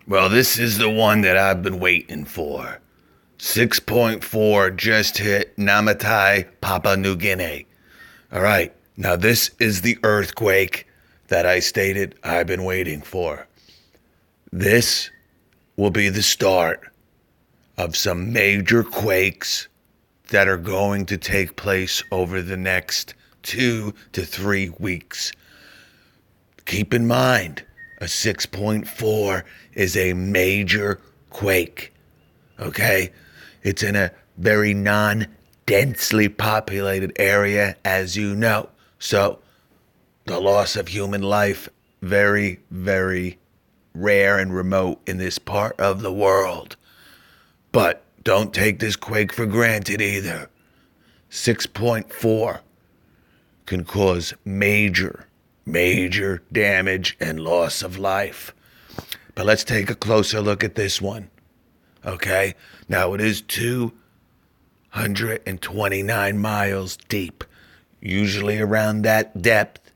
Well, this is the one that I've been waiting for. 6.4 just hit Namatai, Papua New Guinea. All right, now this is the earthquake that I stated I've been waiting for. This will be the start of some major quakes that are going to take place over the next 2 to 3 weeks. Keep in mind, a 6.4 is a major quake. Okay? It's in a very non densely populated area, as you know. So, the loss of human life, very, very rare and remote in this part of the world. But don't take this quake for granted either. 6.4 can cause major damage and loss of life. But let's take a closer look at this one. Okay? Now it is 229 miles deep. Usually around that depth.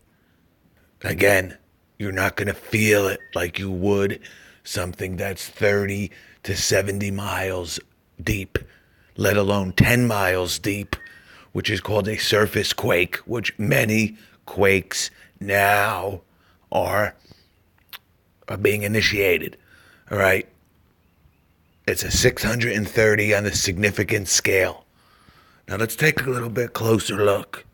Again, you're not going to feel it like you would something that's 30 to 70 miles deep, let alone 10 miles deep, which is called a surface quake, which many quakes now are being initiated. All right? It's a 630 on the significance scale. Now let's take a little bit closer look.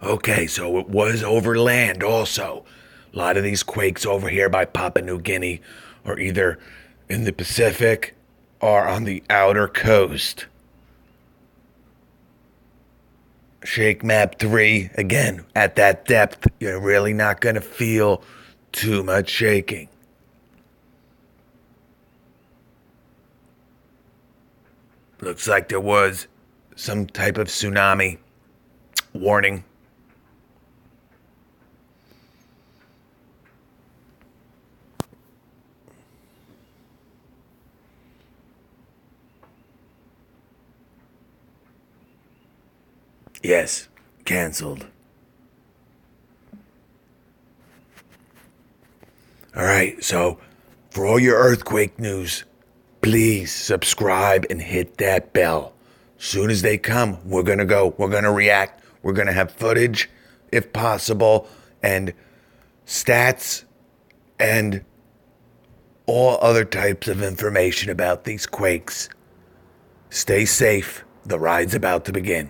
Okay, so it was over land also. A lot of these quakes over here by Papua New Guinea are either in the Pacific or on the outer coast. Shake map 3, again, at that depth, you're really not going to feel too much shaking. Looks like there was some type of tsunami warning. Yes, canceled. All right, so for all your earthquake news, please subscribe and hit that bell. Soon as they come, we're going to go. We're going to react. We're going to have footage, if possible, and stats and all other types of information about these quakes. Stay safe. The ride's about to begin.